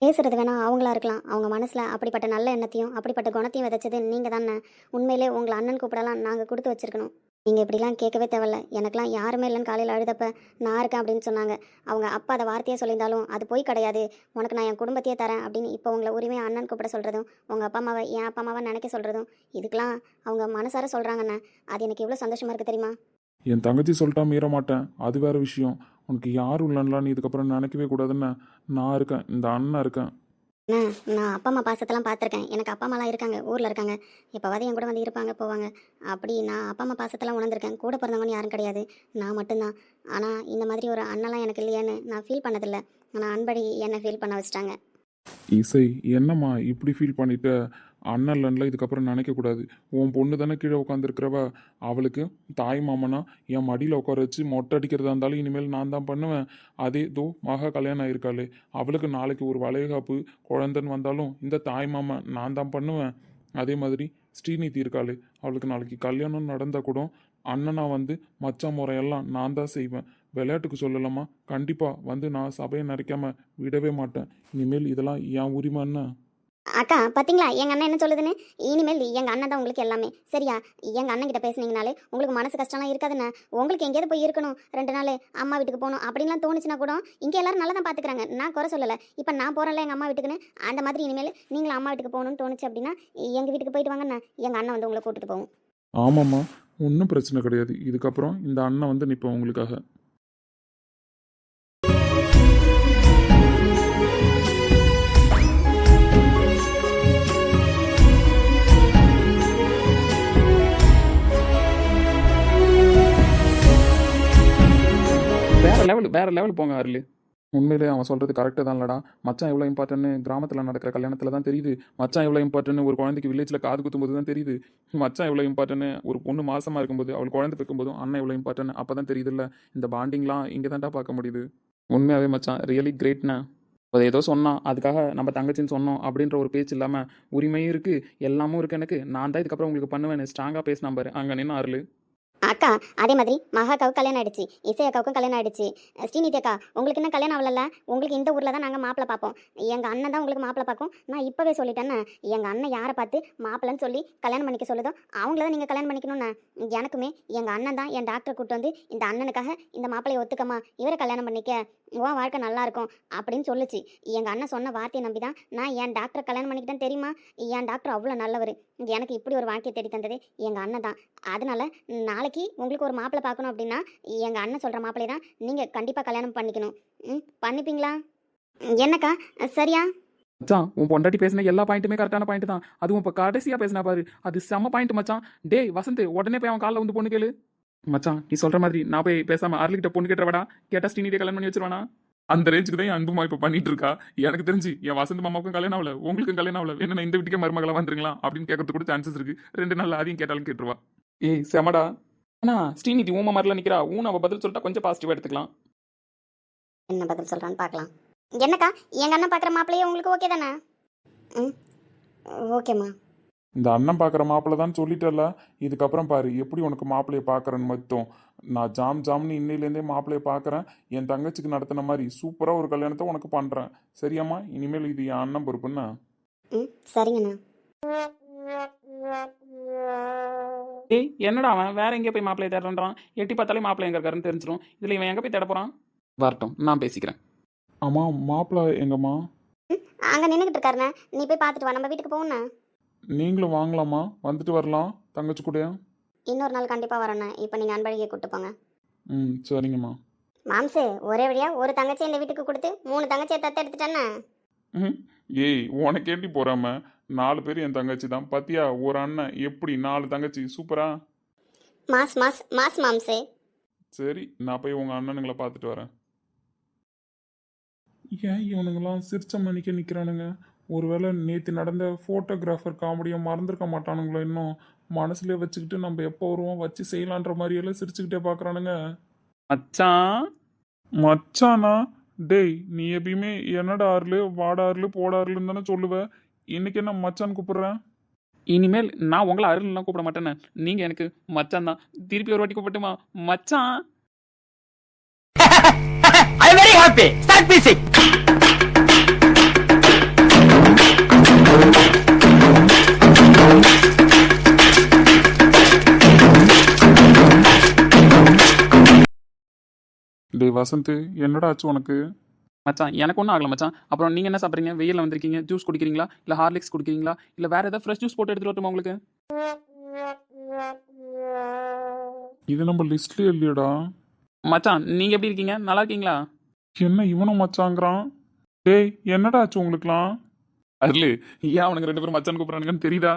பேசுறது வேணா அவங்களா இருக்கலாம், அவங்க மனசில் அப்படிப்பட்ட நல்ல எண்ணத்தையும் அப்படிப்பட்ட குணத்தையும் விதைச்சது நீங்கள் தானே. உண்மையிலே உங்களை அண்ணன் கூப்பிடலாம் நாங்கள் கொடுத்து வச்சுருக்கணும். நீங்கள் இப்படிலாம் கேட்கவே தேவையில்ல. எனக்கெலாம் யாருமே இல்லைன்னு காலையில் அழுதப்ப நான் இருக்கேன் அப்படின்னு சொன்னாங்க. அவங்க அப்பா அதை வார்த்தையாக சொல்லியிருந்தாலும் அது போய் கிடையாது. உனக்கு நான் என் குடும்பத்தையே தரேன் அப்படின்னு இப்போ உங்களை உரிமையாக அண்ணன் கூப்பிட சொல்கிறதும் உங்கள் அப்பா அம்மாவை என் அப்பா அம்மாவை நினைக்க சொல்கிறதும் இதுக்கெலாம் அவங்க மனசார சொல்கிறாங்கண்ணே. அது எனக்கு எவ்வளோ சந்தோஷமாக இருக்குது தெரியுமா? என் தங்கச்சி சொல்லிட்டா மீற மாட்டேன், அது வேற விஷயம். உனக்கு யாரும் இல்லைன்னா நீ இதுக்கப்புறம் நினைக்கவே கூடாதுன்னு நான் இருக்கேன், இந்த அண்ணன் இருக்கேன். நான் அப்பா அம்மா பாசத்தெல்லாம் பார்த்துருக்கேன். எனக்கு அப்பா அம்மாலாம் இருக்காங்க, ஊரில் இருக்காங்க. எப்போவாது என் கூட வந்து இருப்பாங்க போவாங்க. அப்படி நான் அப்பா அம்மா பாசத்தெல்லாம் உணர்ந்திருக்கேன். கூட பிறந்தவங்கன்னு யாரும் கிடையாது, நான் மட்டும்தான். ஆனால் இந்த மாதிரி ஒரு அண்ணெல்லாம் எனக்கு இல்லையான்னு நான் ஃபீல் பண்ணதில்லை. ஆனால் அன்படி என்னை ஃபீல் பண்ண வச்சுட்டாங்க. இசை, என்னம்மா இப்படி ஃபீல் பண்ணிட்ட? அண்ணன் இல்லைன்னா இதுக்கப்புறம் நினைக்கக்கூடாது. உன் பொண்ணு தானே கீழே உட்காந்துருக்கிறவ. அவளுக்கு தாய் மாமனா என் மடியில் உட்கார வச்சு மொட்டை அடிக்கிறதா இருந்தாலும் இனிமேல் நான் தான் பண்ணுவேன். அதே மகா கல்யாணம் ஆயிருக்காளே, அவளுக்கு நாளைக்கு ஒரு வளைகாப்பு குழந்தைன்னு வந்தாலும் இந்த தாய் மாமன் நான் தான் பண்ணுவேன். அதே மாதிரி ஸ்ரீநிதி இருக்காளே, அவளுக்கு நாளைக்கு கல்யாணம் நடந்தால் கூட அண்ணனா மச்சான் முறையெல்லாம் நான் தான் செய்வேன். விளையாட்டுக்கு சொல்லலாமா, கண்டிப்பாக நான் சபையை நிறைக்காம விடவே மாட்டேன். இனிமேல் இதெல்லாம் என் உரிமைன்னு. அக்கா பார்த்தீங்களா எங்கள் அண்ணன் என்ன சொல்லுதுன்னு? இனிமேல் எங்கள் அண்ணன் தான் உங்களுக்கு எல்லாமே. சரியா? எங்கள் அண்ணன் கிட்ட பேசுனீங்கனாலே உங்களுக்கு மனசு கஷ்டம்லாம் இருக்காதுண்ணே. உங்களுக்கு எங்கேயாவது போய் இருக்கணும் 2 நாள், அம்மா வீட்டுக்கு போகணும் அப்படின்லாம் தோணுச்சுன்னா கூட இங்கே எல்லாரும் நல்லா தான் பார்த்துக்கிறாங்க. நான் குறை சொல்லலை. இப்போ நான் போகிறேன்ல எங்கள் அம்மா வீட்டுக்குன்னு, அந்த மாதிரி இனிமேல் நீங்களும் அம்மா வீட்டுக்கு போகணும்னு தோணுச்சு அப்படின்னா எங்கள் வீட்டுக்கு போயிட்டு வாங்கண்ணா. எங்கள் அண்ணன் உங்களை கூட்டிட்டு போவோம். ஆமாம்மா, ஒன்றும் பிரச்சனை கிடையாது. இதுக்கப்புறம் இந்த அண்ணன் நிற்போம் உங்களுக்காக. வேற லெவல் போங்க அருள். உண்மையிலே அவன் சொல்கிறது கரெக்டாக தான் இல்லடா. மச்சான் எவ்வளோ இம்பார்ட்டன்னு கிராமத்தில் நடக்கிற கல்யாணத்தில் தான் தெரியுது. மச்சான் எவ்வளோ இம்பார்ட்டன்னு ஒரு குழந்தைக்கு வில்லேஜில் காது குத்தும்போது தான் தெரியுது. மச்சான் எவ்வளோ இம்பார்ட்டன்னு ஒரு பொண்ணு மாசமாக இருக்கும்போது அவள் குழந்தை பிறக்கும்போதும் அண்ணன் எவ்வளோ இம்பார்ட்டன்னு அப்போ தான் தெரியுது. இல்லை, இந்த பாண்டிங்லாம் இங்கே தான்டா பார்க்க முடியுது. உண்மையாகவே மச்சான் ரியலி கிரேட்ண்ணா. அது ஏதோ சொன்னான், அதுக்காக நம்ம தங்கச்சின்னு சொன்னோம் அப்படின்ற ஒரு பேச்சு இல்லாமல் உரிமையும் இருக்குது, எல்லாமும் இருக்குது எனக்கு. நான் தான் இதுக்கப்புறம் உங்களுக்கு பண்ணுவேன்னு ஸ்ட்ராங்காக பேசினா பாரு அங்கே நின்று அருள். அக்கா அதே மாதிரி மகாக்காவுக்கு கல்யாணம் ஆயிடுச்சு, இசை அக்காவுக்கும் கல்யாணம் ஆயிடுச்சு. ஸ்ரீநிதி அக்கா உங்களுக்கு இன்னும் கல்யாணம் ஆகல. உங்களுக்கு இந்த ஊரில் தான் நாங்கள் மாப்பிள்ளை பார்ப்போம். எங்கள் அண்ணன் தான் உங்களுக்கு மாப்பிள்ளை பார்க்கும். நான் இப்போவே சொல்லிட்டேன்னு, எங்கள் அண்ணன் யாரை பார்த்து மாப்பிள்ளைன்னு சொல்லி கல்யாணம் பண்ணிக்க சொல்லுதோ அவங்கள தான் நீங்கள் கல்யாணம் பண்ணிக்கணும்ண்ணா. எனக்குமே எங்கள் அண்ணன் தான் என் டாக்டரை கூப்பிட்டு வந்து இந்த அண்ணனுக்காக இந்த மாப்பிள்ளையை ஒத்துக்கம்மா, இவரை கல்யாணம் பண்ணிக்க, உன் வாழ்க்கை நல்லா இருக்கும் அப்படின்னு சொல்லுச்சு. எங்கள் அண்ணன் சொன்ன வார்த்தையை நம்பி தான் நான் என் டாக்டரை கல்யாணம் பண்ணிக்கிட்டேன் தெரியுமா. என் டாக்டர் அவ்வளோ நல்லவர். எனக்கு இப்படி ஒரு வாழ்க்கையை தேடி தந்தது எங்கள் அண்ணன் தான். அதனால நாளைக்கு உங்களுக்கு ஒரு மாப்பிள்ளை பார்க்கணும் அப்படின்னா எங்கள் அண்ணன் சொல்கிற மாப்பிள்ளை தான் நீங்கள் கண்டிப்பாக கல்யாணம் பண்ணிக்கணும். பண்ணிப்பீங்களா? என்னக்கா சரியா? மச்சான் உன் பொண்டாட்டி பேசின எல்லா பாயிண்ட்டுமே கரெக்டான பாயிண்ட் தான். அதுவும் இப்போ கடைசியாக பேசினா பாரு, அது செம்ம பாயிண்ட் மச்சான். டேய் வசந்த், உடனே போய் அவன் காலில் வந்து பொண்ணு கேளு மச்சான். நீ சொல்கிற மாதிரி நான் போய் பேசாமல் அருள்கிட்ட பொண்ணு கேட்டுறவடா, கேட்டால் ஸ்ரீநிதியை கல்யாணம் பண்ணி வச்சிருவானா? அந்த ரேஞ்சுக்கு தான் என் அன்புமா இப்போ பண்ணிட்டு இருக்கா. எனக்கு தெரிஞ்சு என் வசந்த் மாமாவுக்கும் கல்யாணம் ஆகல, உங்களுக்கும் கல்யாணம் ஆகல, என்ன இந்த வீட்டுக்கே மருமகளா வந்துருங்களா அப்படின்னு கேட்கறதுக்கு கூட சான்சஸ் இருக்கு. 2 நாள் அதையும் கேட்டாலும் கேட்டுருவா. ஏய் செமடா. ஆனா ஸ்ரீநிதி ஊமா மாதிரிலாம் நிற்கிறா. அவள் பதில் சொல்லிட்டா கொஞ்சம் பாசிட்டிவாக எடுத்துக்கலாம். என்ன பதில் சொல்கிறான்னு பார்க்கலாம். என்னக்கா எங்கள் அண்ணன் பார்க்குற மாப்பிள்ளையே உங்களுக்கு ஓகே தானே? ஓகேம்மா. இந்த அண்ணன் பார்க்குற மாப்பிள்ளை தான் சொல்லிட்டல, இதுக்கப்புறம் பாரு எப்படி உனக்கு மாப்பிள்ளையை பார்க்குறேன்னு மட்டும். நான் ஜாம்னு இன்னிலேருந்தே மாப்பிள்ளையை பார்க்குறேன். என் தங்கச்சிக்கு நடத்தின மாதிரி சூப்பராக ஒரு கல்யாணத்தை உனக்கு பண்ணுறேன். சரியாம்மா? இனிமேல் இது என் அண்ணன் பொறுப்புன்னா. சரிங்கண்ணா. ஏய் என்னடா அவன் வேற எங்கேயோ போய் மாப்பிள்ளையை தேடுறான். எட்டி பார்த்தாலே மாப்பிள்ளை எங்கே இருக்காருன்னு தெரிஞ்சிடும். இதில் இவன் எங்கே போய் தேட போகிறான்? வரட்டும், நான் பேசிக்கிறேன். ஆமாம், மாப்பிள்ளை எங்கம்மா? அங்கே நின்றுக்கிட்டு இருக்காருண்ணே, நீ போய் பார்த்துட்டு வா, நம்ம வீட்டுக்கு போகணுண்ணே. நீங்களும் வாங்கலாமா? வந்துட்டு வரலாம் தங்கச்சி கூடயா? இன்னொரு நாள் கண்டிப்பாக வரேண்ணே. இப்போ நீங்கள் அன்பழகியை கூப்பிட்டு போங்க. சரிங்கம்மா. மாம்சு ஒரே வழியாக ஒரு தங்கச்சி இந்த வீட்டுக்கு கொடுத்து 3 தங்கச்சியை தத்தெடுத்துட்டேண்ணே. ஏய் உனக்கு ஏண்டி போறாம? 4 பேர் என் தங்கச்சி தான். பத்தியா ஒரு அண்ணன் எப்படி 4 தங்கச்சி, சூப்பரா? மாஸ் மாஸ் மாஸ் மாம்சே. சரி, நான் போய் உங்க அண்ணனுங்களை பார்த்துட்டு வரேன். ஏன் இவனுங்களாம் சிரிச்ச மணிக்க நிற்கிறானுங்க? ஒருவேளை நேற்று நடந்த ஃபோட்டோகிராஃபர் காமெடியை மறந்துருக்க மாட்டானுங்களோ? இன்னும் மனசுலேயே வச்சுக்கிட்டு நம்ம எப்போ வருவோம் வச்சு செய்யலான்ற மாதிரியெல்லாம் சிரிச்சுக்கிட்டே பார்க்குறானுங்க. மச்சான். மச்சானா? டேய் நீ எப்பயுமே என்னடா ஆறுல வாடாறுல போடாறுலன்னு தானே சொல்லுவ. இன்னைக்கு என்ன மச்சான் கூப்பிடுறேன்? இனிமேல் நான் உங்களை அருள்லாம் கூப்பிட மாட்டேன்னு, நீங்கள் எனக்கு மச்சான் தான். திருப்பி ஒரு வாட்டி கூப்பிட்டுமா மச்சான்? I am very happy. Start music. டேய் வசந்த், என்னடா ஆச்சு உனக்கு? மச்சான் எனக்கு ஒன்றும் ஆகலை மச்சான். அப்புறம் நீங்கள் என்ன சாப்பிட்றீங்க? வெயிலில் வந்திருக்கீங்க, ஜூஸ் குடிக்கிறீங்களா, இல்லை ஹார்லிக்ஸ் குடிக்கிறீங்களா, இல்லை வேறு ஏதாவது ஃப்ரெஷ் ஜூஸ் போட்டு எடுத்துகிட்டு வரட்டுமா உங்களுக்கு? இது நம்ம லிஸ்ட்லேயே இல்லையடா. மச்சான் நீங்கள் எப்படி இருக்கீங்க? நல்லா இருக்கீங்களா? என்ன இவனும் மச்சாங்கிறான்? டேய் என்னடா ஆச்சு உங்களுக்குலாம்? அருள், ஏன் அவனுங்க 2 பேரும் மச்சான் கூப்பிட்றானுங்கன்னு தெரியுதா?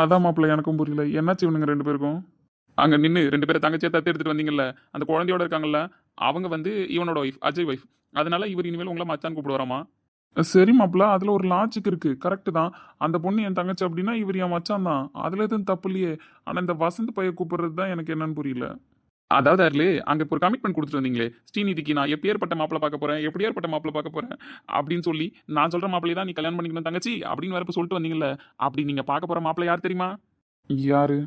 அதான் மாப்பிள்ள எனக்கும் புரியல, என்னாச்சு இவனுங்க 2 பேருக்கும்? அங்கே நின்று 2 பேரை தங்கச்சியை தத்து எடுத்துகிட்டு வந்தீங்கல்ல, அந்த குழந்தையோட இருக்காங்கல்ல, அவங்க வந்து இவனோட ஒய்ஃப், அஜய் ஒய்ஃப். அதனால இவர் இனிமேல் உங்களை மச்சான் கூப்பிடுவாராமா. சரி மாப்பிள்ள, அதில் ஒரு லாஜிக் இருக்கு, கரெக்டு தான். அந்த பொண்ணு என் தங்கச்சி அப்படின்னா இவர் என் மச்சான் தான், அதில் எதுவும் தப்பு இல்லையே. ஆனால் இந்த வசந்த் பைய கூப்பிடுறது தான் எனக்கு என்னன்னு புரியல. அதாவது அருள், அங்கே இப்போ ஒரு கமிட்மெண்ட் கொடுத்துட்டு வந்தீங்களே, ஸ்ரீநிதிக்கு நான் எப்பேற்பட்ட மாப்பிள்ளை பார்க்க போகிறேன், எப்படியாற்பட்ட மாப்பிள்ளை பார்க்க போகிறேன் அப்படின்னு சொல்லி, நான் சொல்கிற மாப்பிள்ளை தான் நீ கல்யாணம் பண்ணிக்கணும் தங்கச்சி அப்படின்னு வரப்போ சொல்லிட்டு வந்தீங்கல்ல, அப்படி நீங்கள் பார்க்க போகிற மாப்பிள்ளை யார் தெரியுமா? யாரு?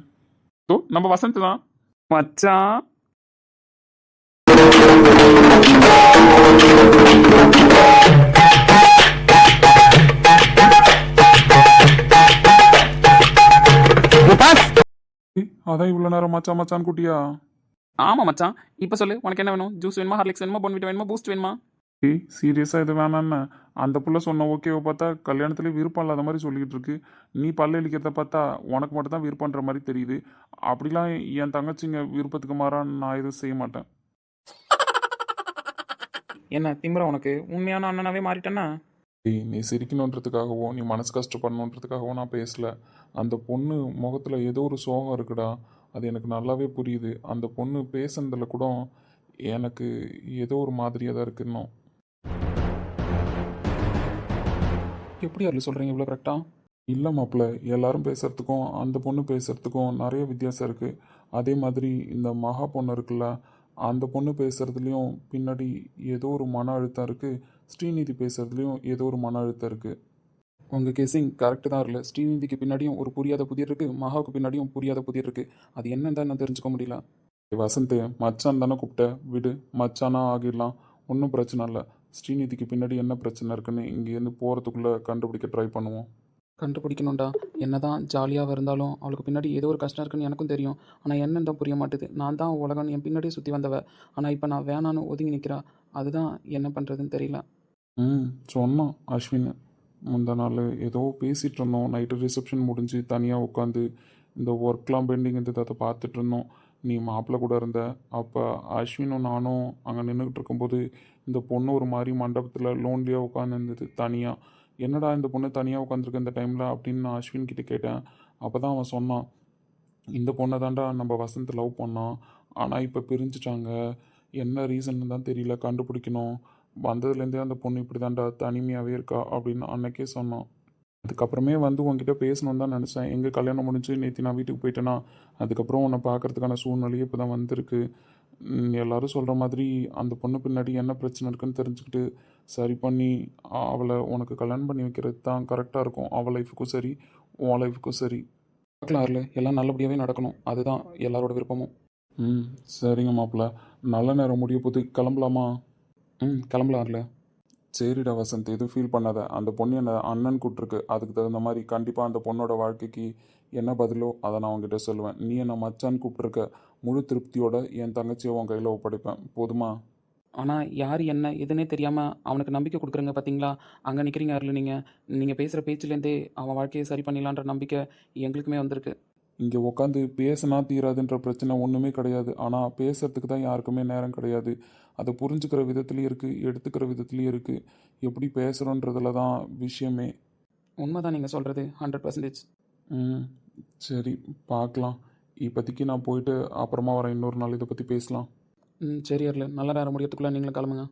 நம்ம வசந்த் தான் மச்சான். அதான் இவ்வளோ நேரம் மச்சான் மச்சான் குட்டியா? ஆமாம் மச்சான். இப்போ சொல்லு, உனக்கு என்ன வேணும்? ஜூஸ் வேணுமா, ஹார்லிக்ஸ் வேணுமா, போன்விட்டா வேணுமா, பூஸ்ட் வேணுமா? ஏய் சீரியஸாக இது வேணான்னு அந்த புள்ள சொன்ன ஓகேவை பார்த்தா கல்யாணத்துலேயே விருப்பம் இல்லாத மாதிரி சொல்லிக்கிட்டு இருக்கு. நீ பல்ல இழிக்கிறத பார்த்தா உனக்கு மட்டும் தான் விருப்பன்ற மாதிரி தெரியுது. அப்படிலாம் என் தங்கச்சிங்க விருப்பத்துக்கு மாறா நான் எதுவும் செய்ய மாட்டேன். என்ன திமிரா உனக்கு? உண்மையான அண்ணனாவே மாறிட்டேன்னா? ஏய் நீ சிரிக்கணுன்றதுக்காகவோ நீ மனசு கஷ்டப்படணுன்றதுக்காகவோ நான் பேசல. அந்த பொண்ணு முகத்தில் ஏதோ ஒரு சோகம் இருக்குடா, அது எனக்கு நல்லாவே புரியுது. அந்த பொண்ணு பேசுனதில் கூட எனக்கு ஏதோ ஒரு மாதிரியாக தான் இருக்கு இன்னும். எப்படி அருள் சொல்கிறீங்க இவ்வளோ கரெக்டாக? இல்லை மாப்பிள்ள, எல்லாரும் பேசுகிறதுக்கும் அந்த பொண்ணு பேசுகிறதுக்கும் நிறைய வித்தியாசம் இருக்குது. அதே மாதிரி இந்த மகா பொண்ணு இருக்குல்ல, அந்த பொண்ணு பேசுகிறதுலையும் பின்னாடி ஏதோ ஒரு மன அழுத்தம் இருக்குது. ஸ்ரீநிதி பேசுறதுலையும் ஏதோ ஒரு மன அழுத்தம் இருக்குது. உங்கள் கெஸிங் கரெக்டு தான் இல்லை. ஸ்ரீநிதிக்கு பின்னாடியும் ஒரு புரியாத புதிர் இருக்குது, மகாவுக்கு பின்னாடியும் புரியாத புதிர் இருக்குது. அது என்னன்னு தான் நான் தெரிஞ்சுக்க முடியல. வசந்த், மச்சான் தானே கூப்பிட்ட, விடு, மச்சானா ஆகிடலாம், ஒன்றும் பிரச்சனை இல்லை. ஸ்ரீநிதிக்கு பின்னாடி என்ன பிரச்சனை இருக்குன்னு இங்கேருந்து போகிறதுக்குள்ளே கண்டுபிடிக்க ட்ரை பண்ணுவோம். கண்டுபிடிக்கணும்டா. என்ன தான் ஜாலியாக இருந்தாலும் அவளுக்கு பின்னாடி ஏதோ ஒரு கஷ்டம் இருக்குன்னு எனக்கும் தெரியும். ஆனால் என்னன்னு தான் புரிய மாட்டுது. நான் தான் உலகம் என் பின்னாடியே சுற்றி வந்தவ. ஆனால் இப்போ நான் வேணான்னு ஒதுங்கி நிற்கிறா. அதுதான் என்ன பண்ணுறதுன்னு தெரியல. சொன்னான் அஸ்வின். முந்தா நாள் ஏதோ பேசிகிட்டு இருந்தோம், நைட்டு ரிசப்ஷன் முடிஞ்சு தனியாக உட்காந்து இந்த ஒர்க்லாம் பெண்டிங் இருந்தது, அதை பார்த்துட்டு இருந்தோம். நீ மாப்பிள்ளை கூட இருந்த. அப்போ அஸ்வினும் நானும் அங்கே நின்றுக்கிட்டு இருக்கும்போது இந்த பொண்ணு ஒரு மாதிரி மண்டபத்தில் லோன்லியாக உட்காந்துருந்தது தனியாக. என்னடா இந்த பொண்ணு தனியாக உட்காந்துருக்கு இந்த டைமில் அப்படின்னு நான் அஸ்வின் கிட்டே கேட்டேன். அப்போ தான் அவன் சொன்னான், இந்த பொண்ணை தாண்டா நம்ம வசந்த் லவ் பண்ணான், ஆனால் இப்போ பிரிஞ்சுட்டாங்க. என்ன ரீசன் தான் தெரியல, கண்டுபிடிக்கணும். வந்ததுலேருந்தே அந்த பொண்ணு இப்படி தாண்டா தனிமையாகவே இருக்கா அப்படின்னு அன்னைக்கே சொன்னான். அதுக்கப்புறமே வந்து உங்ககிட்ட பேசணுன்னு தான் நினச்சேன். எங்கே கல்யாணம் முடிஞ்சு நேற்று நான் வீட்டுக்கு போயிட்டேன்னா அதுக்கப்புறம் உன்னை பார்க்கறதுக்கான சூழ்நிலையே இப்போ தான் வந்திருக்கு. எல்லாரும் சொல்கிற மாதிரி அந்த பொண்ணு பின்னாடி என்ன பிரச்சனை இருக்குன்னு தெரிஞ்சுக்கிட்டு சரி பண்ணி அவளை உனக்கு கல்யாணம் பண்ணி வைக்கிறது தான் கரெக்டாக இருக்கும். அவள் லைஃபுக்கும் சரி, உன் லைஃபுக்கும் சரி. பார்க்கலாம்ல, எல்லாம் நல்லபடியாகவே நடக்கணும். அதுதான் எல்லாரோட விருப்பமும். சரிங்க மாப்பிள்ள, நல்ல நேரம் முடிய போது கிளம்பலாமா? கிளம்பலாம்ல. சரிடா வசந்த், எதுவும் ஃபீல் பண்ணாத. அந்த பொண்ணு என்னை அண்ணன் கூப்பிட்ருக்கு, அதுக்கு தகுந்த மாதிரி கண்டிப்பாக அந்த பொண்ணோட வாழ்க்கைக்கு என்ன பதிலோ அதை நான் உங்ககிட்ட சொல்லுவேன். நீ என்னை மச்சான் கூப்பிட்ருக்க, முழு திருப்தியோட என் தங்கச்சியை உன் கையில் ஒப்படைப்பேன். போதுமா? ஆனால் யார் என்ன எதுனே தெரியாமல் அவனுக்கு நம்பிக்கை கொடுக்குறங்க பார்த்தீங்களா? அங்கே நிற்கிறீங்க யாரில் நீங்கள் பேசுகிற பேச்சுலேருந்தே அவன் வாழ்க்கையை சரி பண்ணிடலான்ற நம்பிக்கை எங்களுக்குமே வந்திருக்கு. இங்கே உட்காந்து பேசினா தீராதுன்ற பிரச்சனை ஒன்றுமே கிடையாது. ஆனால் பேசுறதுக்கு தான் யாருக்குமே நேரம் கிடையாது. அதை புரிஞ்சுக்கிற விதத்துலேயும் இருக்குது, எடுத்துக்கிற விதத்துலேயும் இருக்குது. எப்படி பேசுகிறோன்றதுல தான் விஷயமே. உண்மை தான் நீங்கள் சொல்கிறது 100%. சரி, பார்க்கலாம். இப்போதைக்கு நான் போயிட்டு அப்புறமா வரேன். இன்னொரு நாள் இதை பற்றி பேசலாம். சரி யாரில் நல்ல நேரம் முடியறதுக்குள்ளே நீங்களும் கிளம்புங்க.